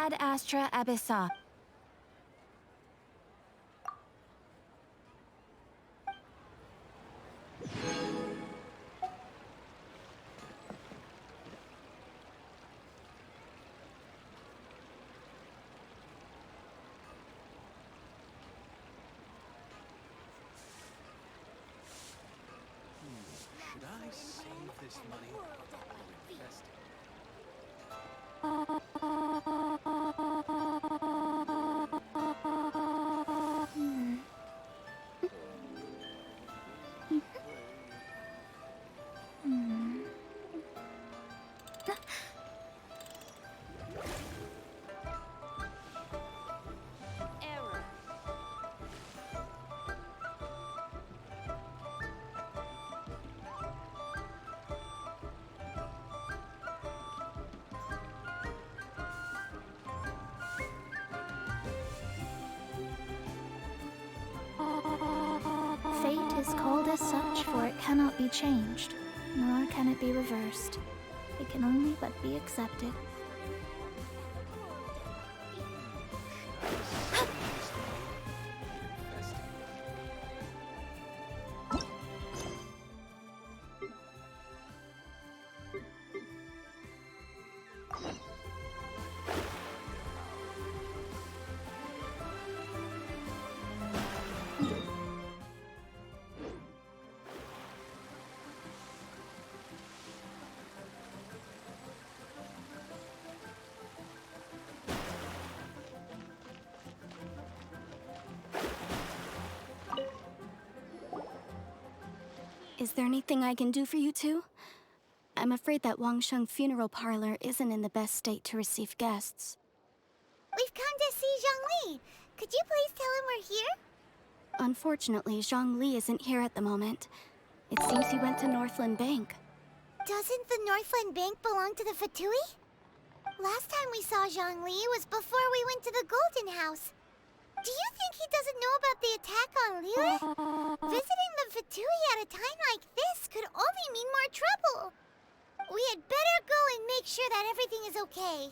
ad astra abyssa. Should I save this money or invest it? Error. Fate is called as such, for it cannot be changed, nor can it be reversed. It can only but be accepted. Is there anything I can do for you two? I'm afraid that Wangsheng funeral parlor isn't in the best state to receive guests. We've come to see Zhongli. Could you please tell him we're here? Unfortunately, Zhongli isn't here at the moment. It seems he went to Northland Bank. Doesn't the Northland Bank belong to the Fatui? Last time we saw Zhongli was before we went to the Golden House. Do you think he doesn't know about the attack on Lilith? Visiting the Fatui at a time like this could only mean more trouble. We had better go and make sure that everything is okay.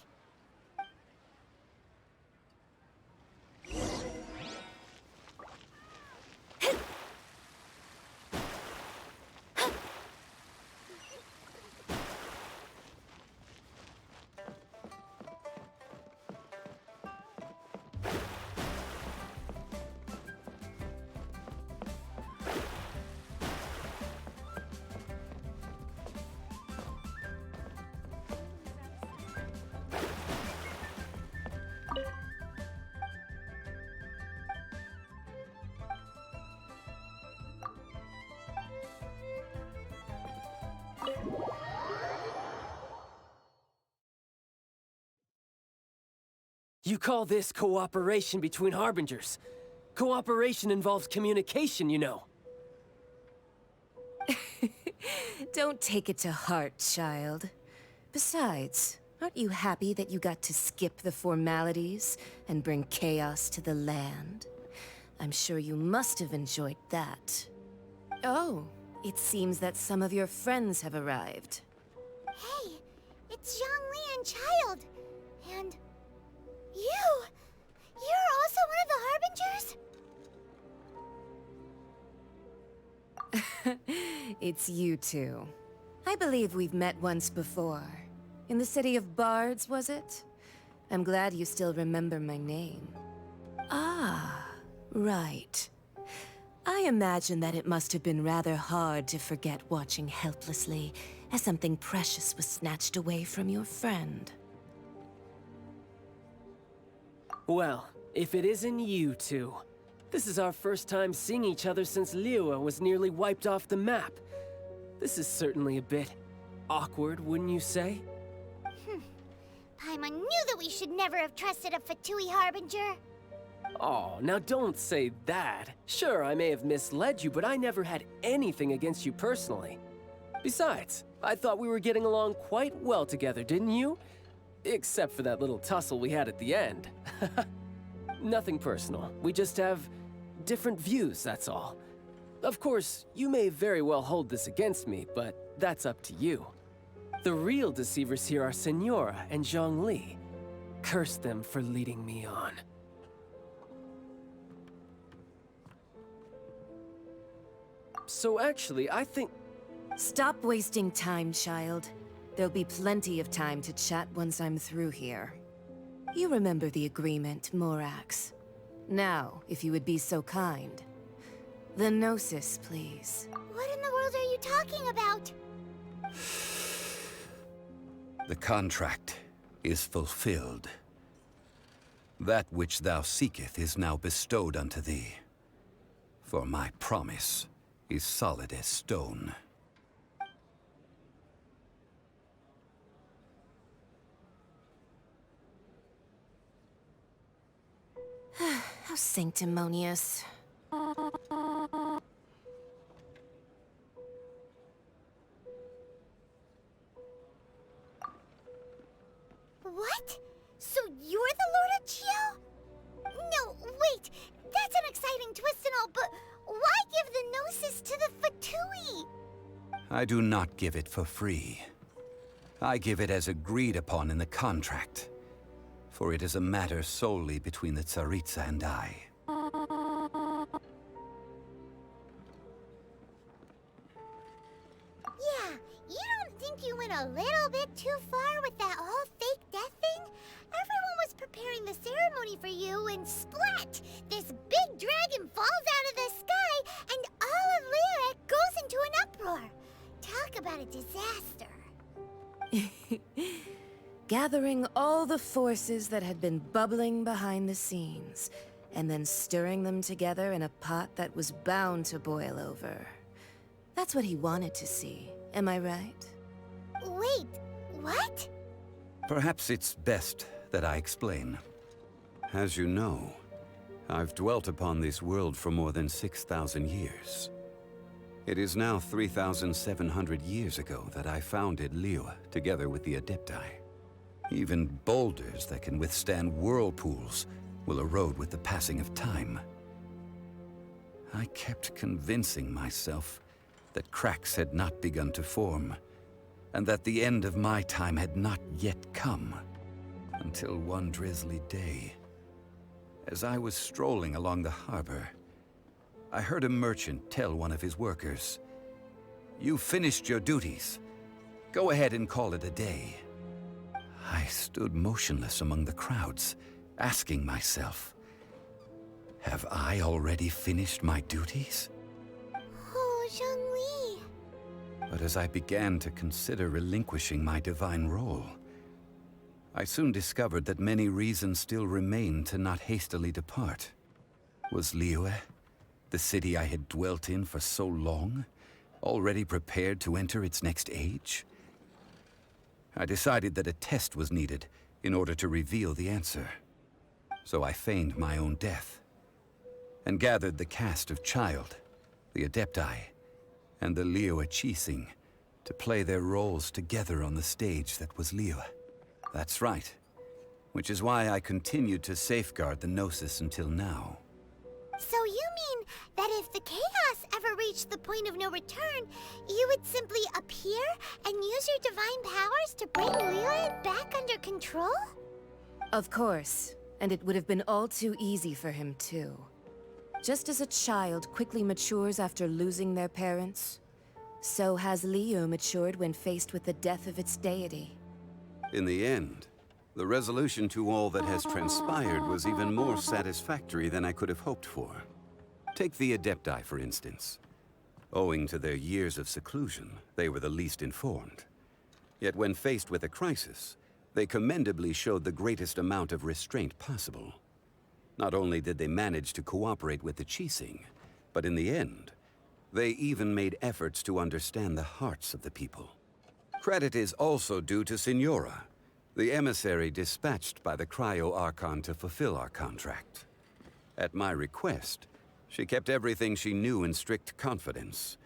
You call this cooperation between Harbingers? Cooperation involves communication, you know. Don't take it to heart, child. Besides, aren't you happy that you got to skip the formalities and bring chaos to the land? I'm sure you must have enjoyed that. Oh, it seems that some of your friends have arrived. Hey, it's Zhongli and Child. And you! You're also one of the Harbingers? It's you two. I believe we've met once before. In the city of Bards, was it? I'm glad you still remember my name. Ah, right. I imagine that it must have been rather hard to forget watching helplessly as something precious was snatched away from your friend. Well, if it isn't you two. This is our first time seeing each other since Qynoa was nearly wiped off the map. This is certainly a bit awkward, wouldn't you say? Paimon knew that we should never have trusted a Fatui Harbinger. Oh, now don't say that. Sure, I may have misled you, but I never had anything against you personally. Besides, I thought we were getting along quite well together, didn't you? Except for that little tussle we had at the end. Nothing personal. We just have different views, that's all. Of course, you may very well hold this against me, but that's up to you. The real deceivers here are Senora and Zhongli. Curse them for leading me on. So actually, I think... Stop wasting time, child. There'll be plenty of time to chat once I'm through here. You remember the agreement, Morax. Now, if you would be so kind. The Gnosis, please. What in the world are you talking about? The contract is fulfilled. That which thou seeketh is now bestowed unto thee. For my promise is solid as stone. How sanctimonious. What? So you're the Lord of Qynoa? No, wait! That's an exciting twist and all, but why give the Gnosis to the Fatui? I do not give it for free. I give it as agreed upon in the contract. For it is a matter solely between the Tsaritsa and I. Yeah, you don't think you went a little bit too far with that whole fake death thing? Everyone was preparing the ceremony for you, and splat! This big dragon falls out of the sky, and all of Lyric goes into an uproar. Talk about a disaster. Gathering all the forces that had been bubbling behind the scenes, and then stirring them together in a pot that was bound to boil over. That's what he wanted to see, am I right? Wait, what? Perhaps it's best that I explain. As you know, I've dwelt upon this world for more than 6,000 years. It is now 3,700 years ago that I founded Qynoa together with the Adepti. Even boulders that can withstand whirlpools will erode with the passing of time. I kept convincing myself that cracks had not begun to form, and that the end of my time had not yet come. Until one drizzly day, as I was strolling along the harbor, I heard a merchant tell one of his workers, "You've finished your duties. Go ahead and call it a day." I stood motionless among the crowds, asking myself, have I already finished my duties? Oh, Zhongli. But as I began to consider relinquishing my divine role, I soon discovered that many reasons still remained to not hastily depart. Was Qynoa, the city I had dwelt in for so long, already prepared to enter its next age? I decided that a test was needed in order to reveal the answer. So I feigned my own death, and gathered the cast of Child, the Adepti, and the Qynoa Qixing to play their roles together on the stage that was Qynoa. That's right, which is why I continued to safeguard the Gnosis until now. So you mean that if the chaos ever reached the point of no return, you would simply appear and use your divine powers to bring Lyra back under control? Of course, and it would have been all too easy for him too. Just as a child quickly matures after losing their parents, so has Qynoa matured when faced with the death of its deity. In the end, the resolution to all that has transpired was even more satisfactory than I could have hoped for. Take the Adepti, for instance. Owing to their years of seclusion, they were the least informed. Yet when faced with a crisis, they commendably showed the greatest amount of restraint possible. Not only did they manage to cooperate with the Qixing, but in the end, they even made efforts to understand the hearts of the people. Credit is also due to Signora, the emissary dispatched by the Cryo-Archon to fulfill our contract. At my request, she kept everything she knew in strict confidence.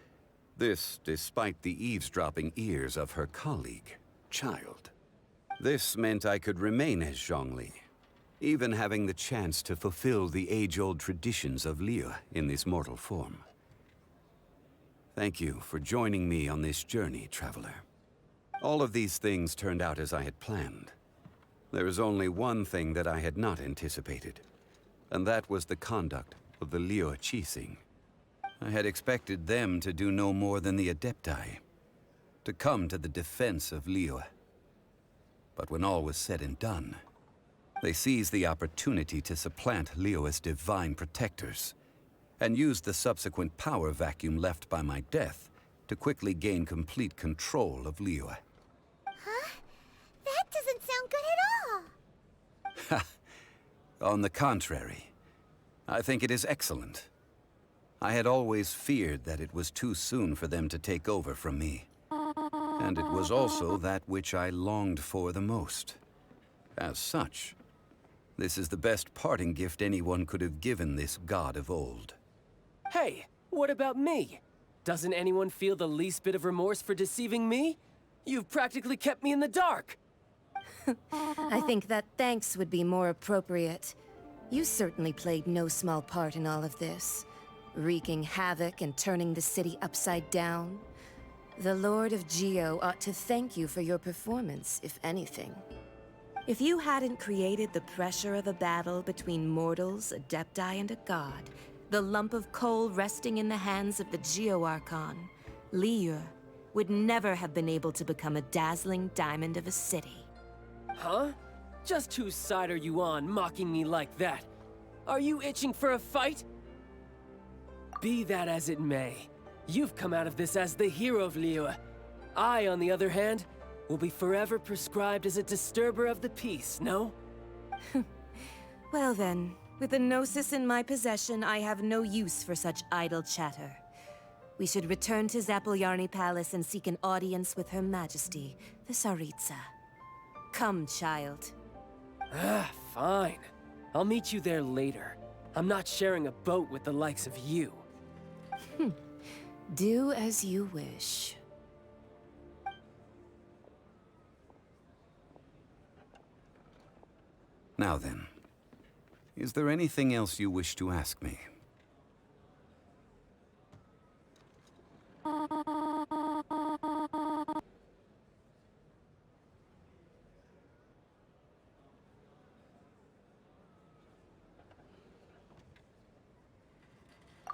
This despite the eavesdropping ears of her colleague, Child. This meant I could remain as Zhongli, even having the chance to fulfill the age-old traditions of Qynoa in this mortal form. Thank you for joining me on this journey, Traveler. All of these things turned out as I had planned. There is only one thing that I had not anticipated, and that was the conduct of the Liu Qixing. I had expected them to do no more than the Adepti, to come to the defense of Liu. But when all was said and done, they seized the opportunity to supplant Liu as divine protectors, and used the subsequent power vacuum left by my death to quickly gain complete control of Liu. Huh? That doesn't sound good at all. On the contrary, I think it is excellent. I had always feared that it was too soon for them to take over from me. And it was also that which I longed for the most. As such, this is the best parting gift anyone could have given this god of old. Hey, what about me? Doesn't anyone feel the least bit of remorse for deceiving me? You've practically kept me in the dark. I think that thanks would be more appropriate. You certainly played no small part in all of this, wreaking havoc and turning the city upside down. The Lord of Geo ought to thank you for your performance, if anything. If you hadn't created the pressure of a battle between mortals, Adepti, and a god, the lump of coal resting in the hands of the Geo-Archon, Liu, would never have been able to become a dazzling diamond of a city. Huh? Just whose side are you on, mocking me like that? Are you itching for a fight? Be that as it may, you've come out of this as the hero of Liu. I, on the other hand, will be forever prescribed as a disturber of the peace, no? Well then, with the Gnosis in my possession, I have no use for such idle chatter. We should return to Zapoljarny Palace and seek an audience with Her Majesty, the Tsaritsa. Come, child. Fine. I'll meet you there later. I'm not sharing a boat with the likes of you. Do as you wish. Now then, is there anything else you wish to ask me?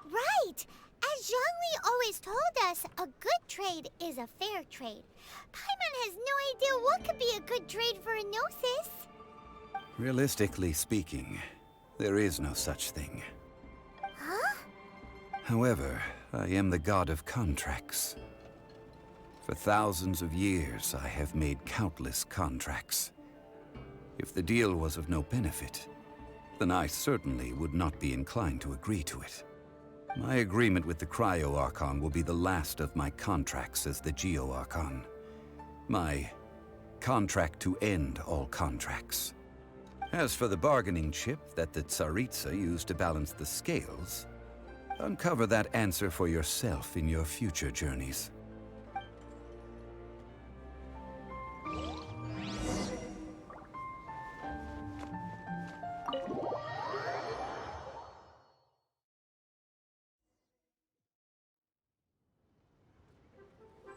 Right! As Zhongli always told us, a good trade is a fair trade. Paimon has no idea what could be a good trade for a Gnosis. Realistically speaking, there is no such thing. Huh? However, I am the god of contracts. For thousands of years, I have made countless contracts. If the deal was of no benefit, then I certainly would not be inclined to agree to it. My agreement with the Cryo-Archon will be the last of my contracts as the Geo-Archon. My contract to end all contracts. As for the bargaining chip that the Tsaritsa used to balance the scales, uncover that answer for yourself in your future journeys.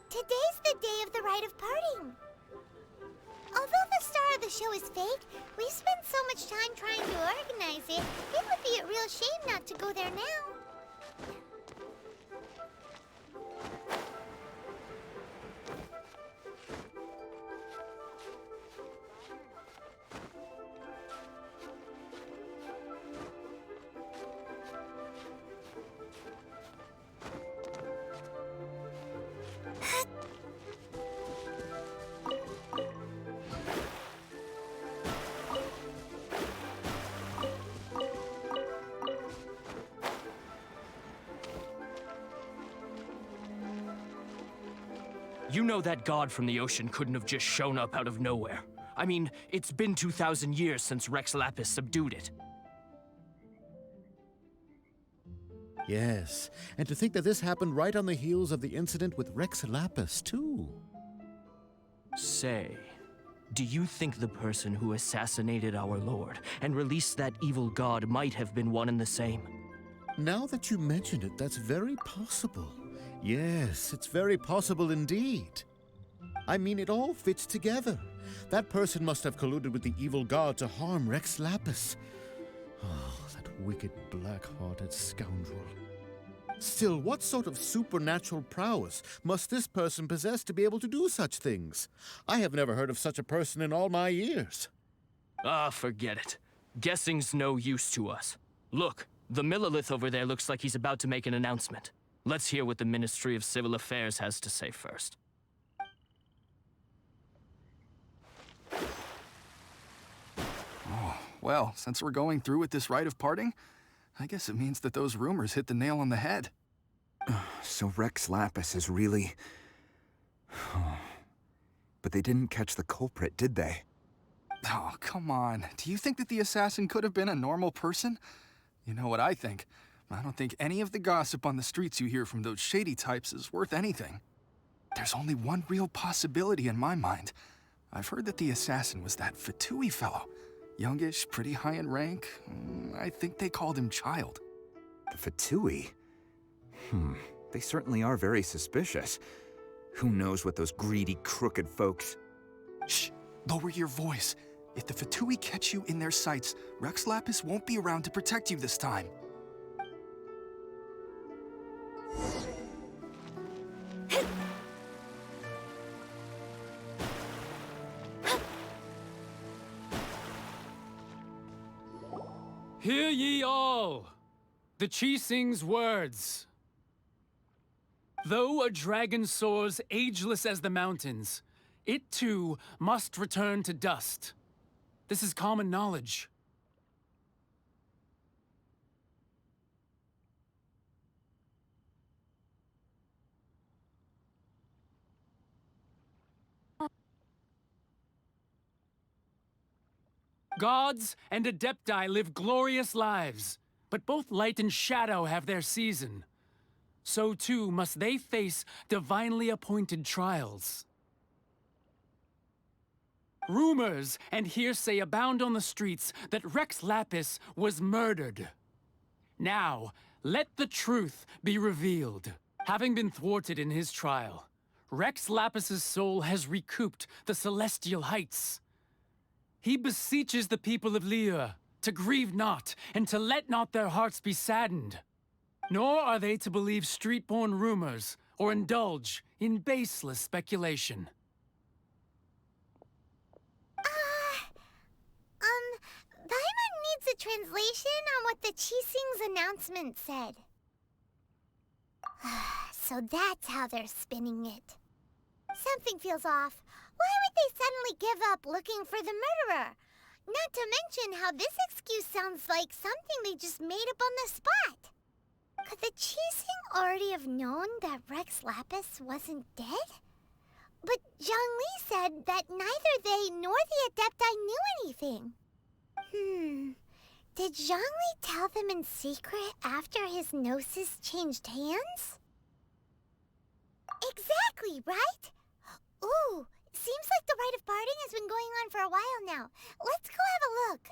Today's the day of the rite of parting. Although the star of the show is fake, we've spent so much time trying to organize it, it would be a real shame not to go there now. You know that god from the ocean couldn't have just shown up out of nowhere. I mean, it's been 2,000 years since Rex Lapis subdued it. Yes, and to think that this happened right on the heels of the incident with Rex Lapis, too. Say, do you think the person who assassinated our lord and released that evil god might have been one and the same? Now that you mention it, that's very possible. Yes, it's very possible indeed. I mean, it all fits together. That person must have colluded with the evil god to harm Rex Lapis. Oh, that wicked, black-hearted scoundrel. Still, what sort of supernatural prowess must this person possess to be able to do such things? I have never heard of such a person in all my years. Ah, forget it. Guessing's no use to us. Look, the Millilith over there looks like he's about to make an announcement. Let's hear what the Ministry of Civil Affairs has to say first. Oh, well, since we're going through with this rite of parting, I guess it means that those rumors hit the nail on the head. So Rex Lapis is really... But they didn't catch the culprit, did they? Oh, come on. Do you think that the assassin could have been a normal person? You know what I think. I don't think any of the gossip on the streets you hear from those shady types is worth anything. There's only one real possibility in my mind. I've heard that the assassin was that Fatui fellow. Youngish, pretty high in rank. I think they called him Child. The Fatui? They certainly are very suspicious. Who knows what those greedy, crooked folks... Shh! Lower your voice. If the Fatui catch you in their sights, Rex Lapis won't be around to protect you this time. Hear ye all, the Qising's words. Though a dragon soars ageless as the mountains, it too must return to dust. This is common knowledge. Gods and Adepti live glorious lives, but both light and shadow have their season. So too must they face divinely appointed trials. Rumors and hearsay abound on the streets that Rex Lapis was murdered. Now, let the truth be revealed. Having been thwarted in his trial, Rex Lapis's soul has recouped the celestial heights. He beseeches the people of Liyue to grieve not and to let not their hearts be saddened. Nor are they to believe street-born rumors or indulge in baseless speculation. Paimon needs a translation on what the Qising's announcement said. So that's how they're spinning it. Something feels off. Why would they suddenly give up looking for the murderer? Not to mention how this excuse sounds like something they just made up on the spot. Could the Qising already have known that Rex Lapis wasn't dead? But Zhongli said that neither they nor the Adepti knew anything. Did Zhongli tell them in secret after his gnosis changed hands? Exactly, right? Ooh, seems like the rite of parting has been going on for a while now. Let's go have a look.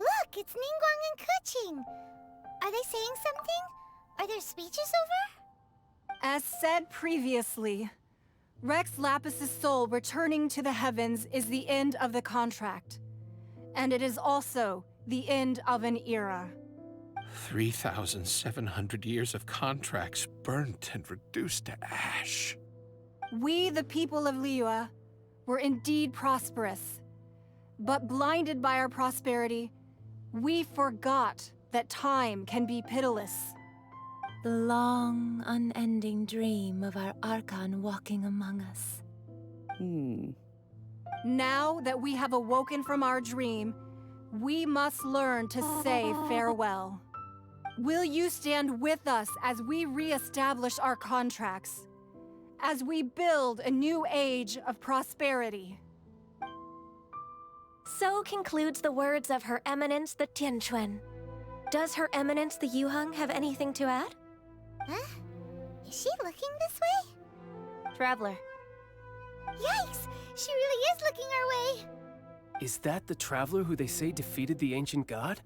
Look, it's Ningguang and Keqing. Are they saying something? Are their speeches over? As said previously, Rex Lapis's soul returning to the heavens is the end of the contract. And it is also the end of an era. 3,700 years of contracts burnt and reduced to ash. We, the people of Liyue, were indeed prosperous. But blinded by our prosperity, we forgot that time can be pitiless. The long, unending dream of our Archon walking among us. Now that we have awoken from our dream, we must learn to say farewell. Will you stand with us as we re-establish our contracts? As we build a new age of prosperity? So concludes the words of Her Eminence the Tianquan. Does Her Eminence the Yuheng have anything to add? Huh? Is she looking this way? Traveler, Yikes! She really is looking our way! Is that the traveler who they say defeated the ancient god?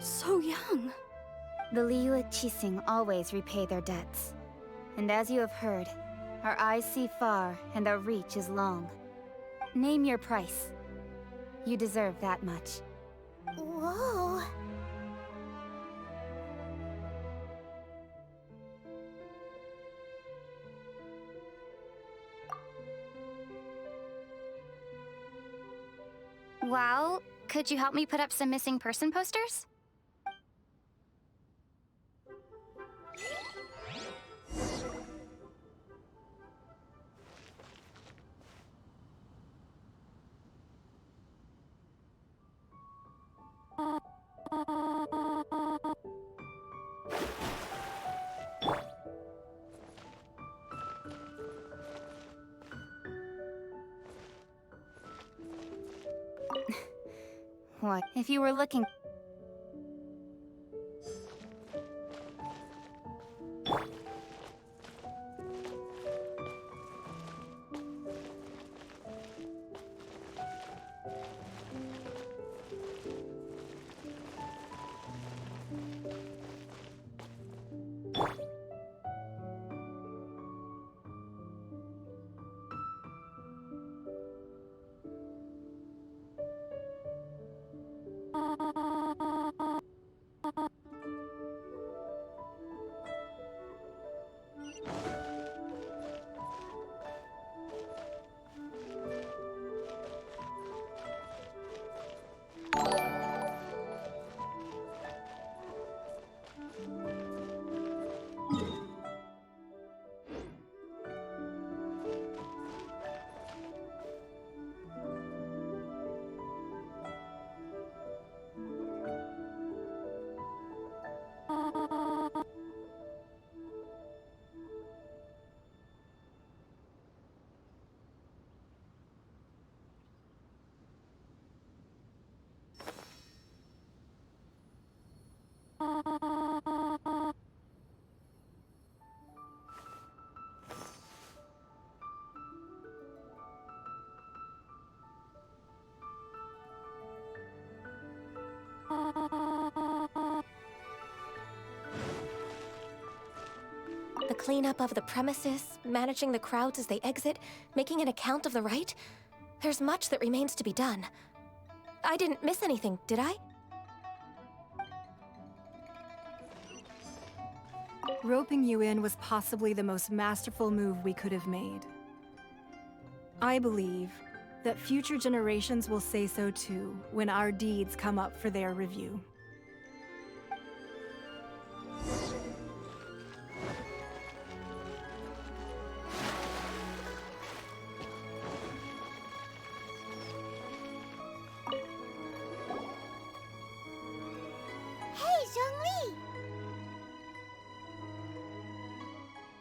So young. The Liyue Qixing always repay their debts. And as you have heard, our eyes see far and our reach is long. Name your price. You deserve that much. Whoa. Well, could you help me put up some missing person posters? What? If you were looking... The cleanup of the premises, managing the crowds as they exit, making an account of the rite. There's much that remains to be done. I didn't miss anything, did I? Roping you in was possibly the most masterful move we could have made. I believe that future generations will say so too when our deeds come up for their review. Hey, Zhongli!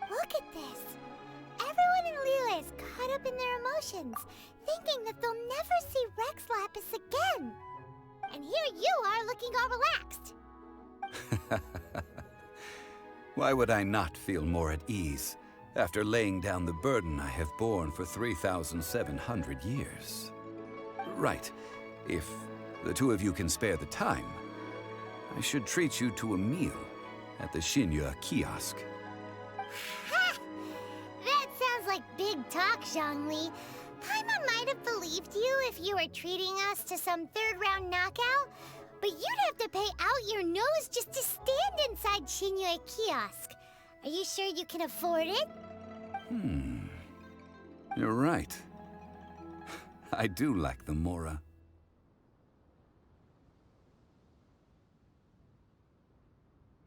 Look at this. Everyone in Liyue is caught up in their emotions, thinking that they'll never see Rex Lapis again. And here you are looking all relaxed. Why would I not feel more at ease after laying down the burden I have borne for 3,700 years? Right. If the two of you can spare the time, I should treat you to a meal at the Qynoa kiosk. Ha! That sounds like big talk, Zhongli. Paimon might have believed you if you were treating us to some third-round knockout, but you'd have to pay out your nose just to stand inside Qynoa kiosk. Are you sure you can afford it? You're right. I do lack the Mora.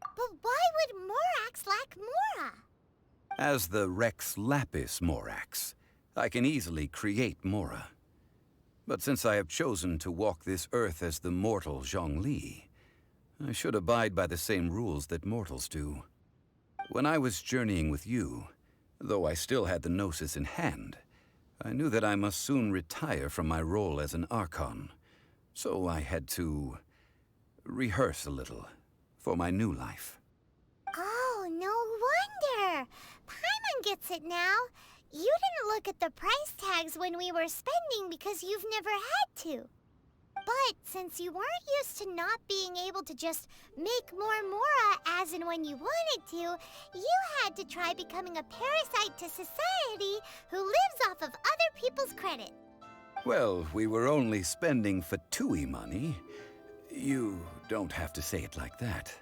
But why would Morax lack Mora? As the Rex Lapis Morax, I can easily create Mora. But since I have chosen to walk this earth as the mortal Zhongli, I should abide by the same rules that mortals do. When I was journeying with you, though I still had the Gnosis in hand, I knew that I must soon retire from my role as an Archon. So I had to rehearse a little for my new life. Oh, no wonder. Paimon gets it now. You didn't look at the price tags when we were spending because you've never had to. But since you weren't used to not being able to just make more Mora as and when you wanted to, you had to try becoming a parasite to society who lives off of other people's credit. Well, we were only spending Fatui money. You don't have to say it like that.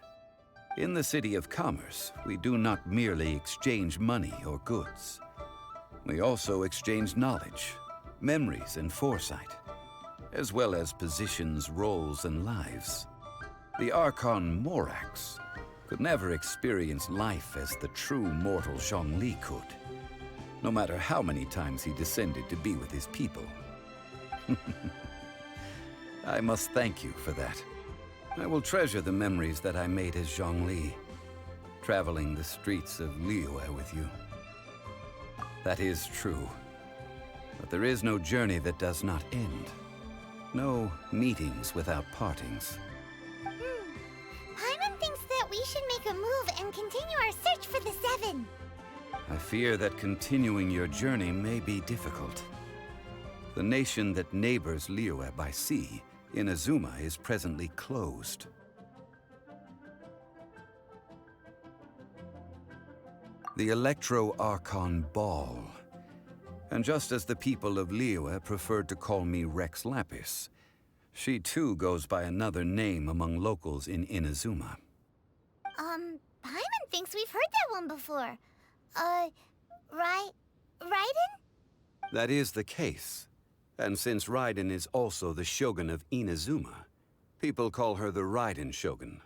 In the City of Commerce, we do not merely exchange money or goods. We also exchange knowledge, memories, and foresight, as well as positions, roles, and lives. The Archon Morax could never experience life as the true mortal Zhongli could, no matter how many times he descended to be with his people. I must thank you for that. I will treasure the memories that I made as Zhongli, traveling the streets of Liyue with you. That is true. But there is no journey that does not end. No meetings without partings. Paimon thinks that we should make a move and continue our search for the Seven. I fear that continuing your journey may be difficult. The nation that neighbors Liyue by sea, Inazuma, is presently closed. The Electro-Archon Ball. And just as the people of Liyue preferred to call me Rex Lapis, she too goes by another name among locals in Inazuma. Paimon thinks we've heard that one before. Raiden? That is the case. And since Raiden is also the Shogun of Inazuma, people call her the Raiden Shogun.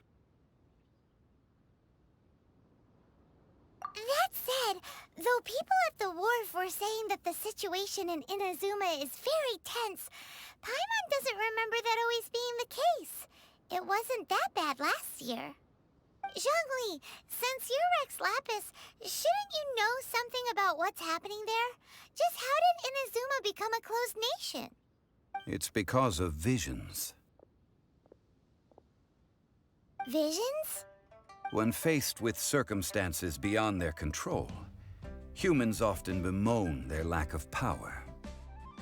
That said, though people at the wharf were saying that the situation in Inazuma is very tense, Paimon doesn't remember that always being the case. It wasn't that bad last year. Zhongli, since you're Rex Lapis, shouldn't you know something about what's happening there? Just how did Inazuma become a closed nation? It's because of visions. Visions? When faced with circumstances beyond their control, humans often bemoan their lack of power.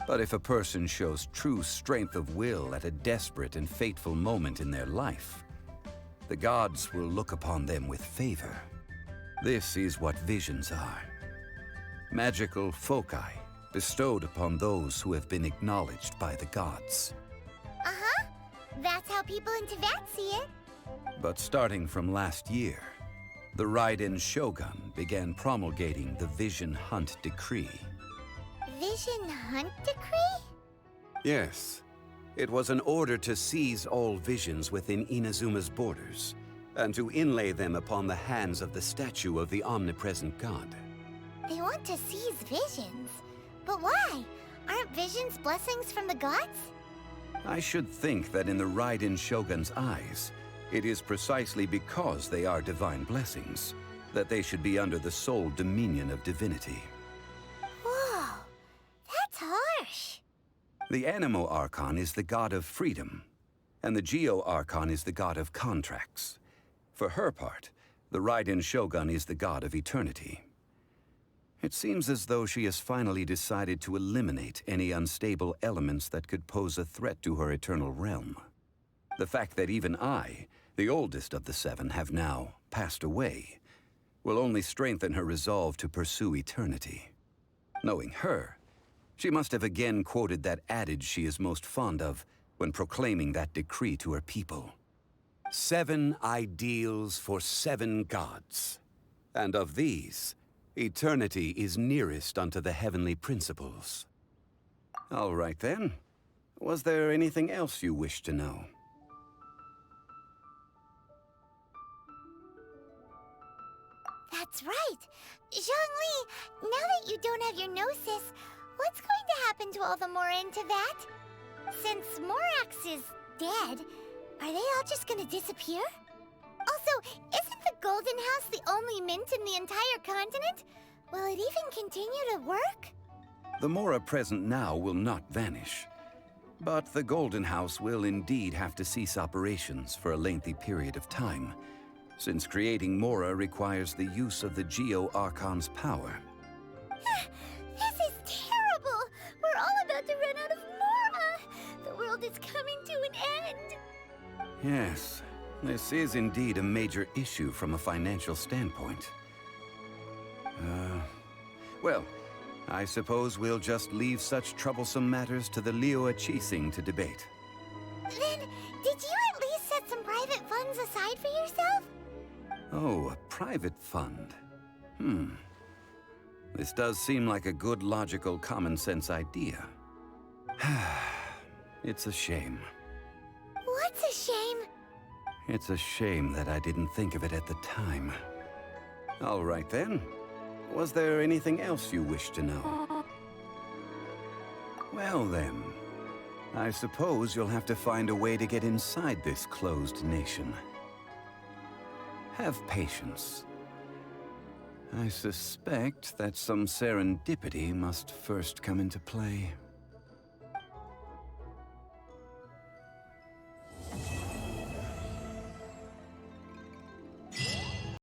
But if a person shows true strength of will at a desperate and fateful moment in their life, the gods will look upon them with favor. This is what visions are. Magical foci bestowed upon those who have been acknowledged by the gods. Uh-huh. That's how people in Teyvat see it. But starting from last year, the Raiden Shogun began promulgating the Vision Hunt Decree. Vision Hunt Decree? Yes. It was an order to seize all visions within Inazuma's borders, and to inlay them upon the hands of the statue of the omnipresent god. They want to seize visions. But why? Aren't visions blessings from the gods? I should think that in the Raiden Shogun's eyes, it is precisely because they are divine blessings that they should be under the sole dominion of divinity. Whoa, that's harsh. The Animo Archon is the god of freedom, and the Geo Archon is the god of contracts. For her part, the Raiden Shogun is the god of eternity. It seems as though she has finally decided to eliminate any unstable elements that could pose a threat to her eternal realm. The fact that even I, the oldest of the seven, have now passed away, will only strengthen her resolve to pursue eternity. Knowing her, she must have again quoted that adage she is most fond of when proclaiming that decree to her people. 7 ideals for 7 gods. And of these, eternity is nearest unto the heavenly principles. All right then. Was there anything else you wish to know? That's right. Zhongli, now that you don't have your gnosis, what's going to happen to all the Mora in Teyvat? Since Morax is dead, are they all just gonna disappear? Also, isn't the Golden House the only mint in the entire continent? Will it even continue to work? The Mora present now will not vanish. But the Golden House will indeed have to cease operations for a lengthy period of time, since creating Mora requires the use of the Geo Archon's power. world is coming to an end! Yes, this is indeed a major issue from a financial standpoint. Well, I suppose we'll just leave such troublesome matters to the Liyue Qixing to debate. Then, did you at least set some private funds aside for yourself? Oh, a private fund. This does seem like a good, logical, common-sense idea. It's a shame. What's a shame? It's a shame that I didn't think of it at the time. All right, then. Was there anything else you wish to know? Well, then. I suppose you'll have to find a way to get inside this closed nation. Have patience. I suspect that some serendipity must first come into play.